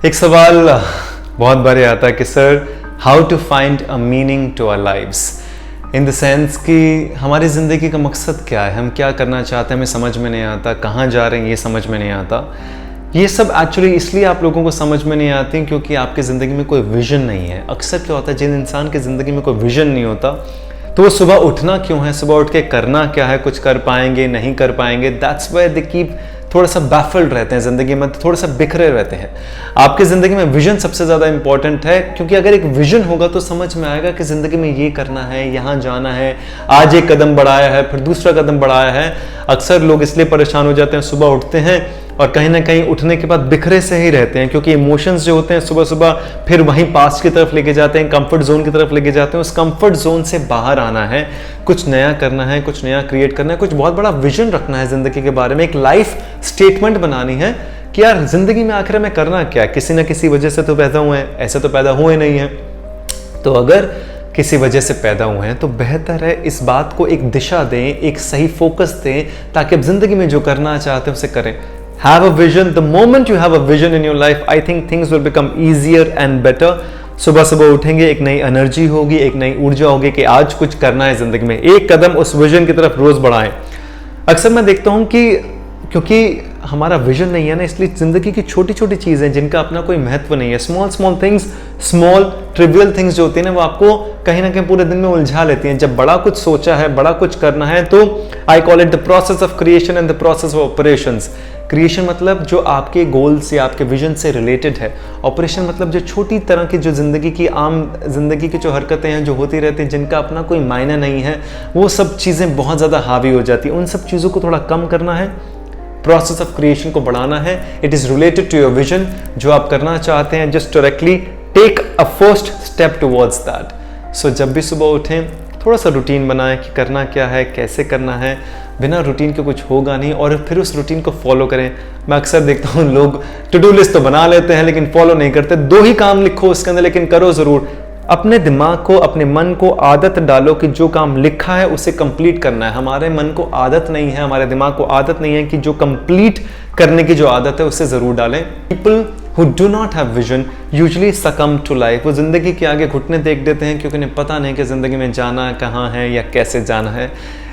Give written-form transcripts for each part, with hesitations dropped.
एक सवाल बहुत बार आता है कि sir how to find a meaning to our lives, in the sense कि हमारी ज़िंदगी का मकसद क्या है, हम क्या करना चाहते हैं, हमें समझ में नहीं आता, कहाँ जा रहे हैं ये समझ में नहीं आता। ये सब एक्चुअली इसलिए आप लोगों को समझ में नहीं आती क्योंकि आपकी ज़िंदगी में कोई विजन नहीं है। अक्सर क्या होता है, जिन इंसान की ज़िंदगी में कोई विजन नहीं होता तो वो सुबह उठना क्यों है, सुबह उठ के करना क्या है, कुछ कर पाएंगे नहीं कर पाएंगे, दैट्स व्हाई दे कीप थोड़ा सा बैफल्ड रहते हैं ज़िंदगी में, थोड़ा सा बिखरे रहते हैं। आपकी ज़िंदगी में विजन सबसे ज़्यादा इंपॉर्टेंट है, क्योंकि अगर एक विजन होगा तो समझ में आएगा कि ज़िंदगी में ये करना है, यहाँ जाना है, आज एक कदम बढ़ाया है फिर दूसरा कदम बढ़ाया है। अक्सर लोग इसलिए परेशान हो जाते हैं, सुबह उठते हैं और कहीं ना कहीं उठने के बाद बिखरे से ही रहते हैं, क्योंकि इमोशंस जो होते हैं सुबह सुबह फिर वहीं पास्ट की तरफ लेके जाते हैं, कंफर्ट जोन की तरफ लेके जाते हैं। उस कंफर्ट जोन से बाहर आना है, कुछ नया करना है, कुछ नया क्रिएट करना है, कुछ बहुत बड़ा विजन रखना है ज़िंदगी के बारे में, एक लाइफ स्टेटमेंट बनानी है कि यार ज़िंदगी में आखिर में करना क्या है। किसी ना किसी वजह से तो पैदा हुए हैं, ऐसे तो पैदा हुए नहीं हैं। तो अगर किसी वजह से पैदा हुए हैं तो बेहतर है इस बात को एक दिशा दें, एक सही फोकस दें, ताकि अब ज़िंदगी में जो करना चाहते हैं उसे करें। Have a vision. The moment you have a vision in your life, I think things will become easier and better. सुबह सुबह उठेंगे, एक नई एनर्जी होगी, एक नई ऊर्जा होगी कि आज कुछ करना है ज़िंदगी में, एक कदम उस विजन की तरफ रोज़ बढ़ाएं। अक्सर मैं देखता हूँ कि क्योंकि हमारा विजन नहीं है ना, इसलिए ज़िंदगी की छोटी छोटी चीज़ें जिनका अपना कोई महत्व नहीं है, small small things, small trivial things जो होती हैं ना, वो आपको कहीं ना कहीं पूरे दिन में उलझा लेती हैं। जब बड़ा कुछ सोचा है, बड़ा कुछ करना है, तो I call it the process of creation and the process of operations. Creation मतलब जो आपके गोल से, आपके विजन से रिलेटेड है। ऑपरेशन मतलब जो छोटी तरह की, जो ज़िंदगी की आम ज़िंदगी की जो हरकतें हैं जो होती रहती हैं, जिनका अपना कोई मायना नहीं है, वो सब चीज़ें बहुत ज़्यादा हावी हो जाती हैं। उन सब चीज़ों को थोड़ा कम करना है, प्रोसेस ऑफ क्रिएशन को बढ़ाना है। It is related to your vision, जो आप करना चाहते हैं। Just directly take a first step towards that. So जब भी सुबह उठें, थोड़ा सा रूटीन बनाएं कि करना क्या है, कैसे करना है। बिना रूटीन के कुछ होगा नहीं, और फिर उस रूटीन को फॉलो करें। मैं अक्सर देखता हूँ लोग टू डू लिस्ट तो बना लेते हैं लेकिन फॉलो नहीं करते। 2 ही काम लिखो उसके अंदर, लेकिन करो ज़रूर। अपने दिमाग को, अपने मन को आदत डालो कि जो काम लिखा है उसे कंप्लीट करना है। हमारे मन को आदत नहीं है, हमारे दिमाग को आदत नहीं है कि जो कंप्लीट करने की जो आदत है उसे ज़रूर डालें। People who do not have vision usually succumb to life। वो ज़िंदगी के आगे घुटने देख देते हैं क्योंकि उन्हें पता नहीं कि ज़िंदगी में जाना कहाँ है या कैसे जाना है।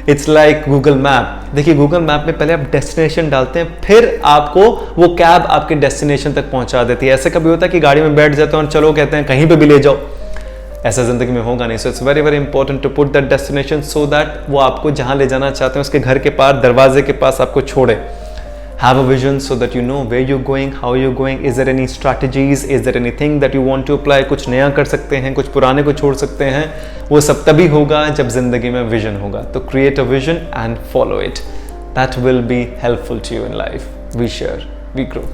It's like Google map. देखिए, गूगल मैप में पहले आप डेस्टिनेशन डालते हैं, फिर आपको वो कैब आपके डेस्टिनेशन तक पहुँचा देती है। ऐसे कभी होता है कि गाड़ी में बैठ जाते हैं और चलो कहते हैं कहीं पर भी ले जाओ, ऐसा ज़िंदगी में होगा नहीं। So it's very very important to put that destination so that वो आपको जहाँ ले जाना चाहते हैं उसके घर के पास, दरवाजे के पास आपको छोड़े। Have a vision so that you know where you're going, how you're going. Is there any strategies? Is there anything that you want to apply? कुछ नया कर सकते हैं, कुछ पुराने को छोड़ सकते हैं। वो सब तभी होगा जब जिंदगी में विजन होगा। तो create a vision and follow it. That will be helpful to you in life. We share, we grow.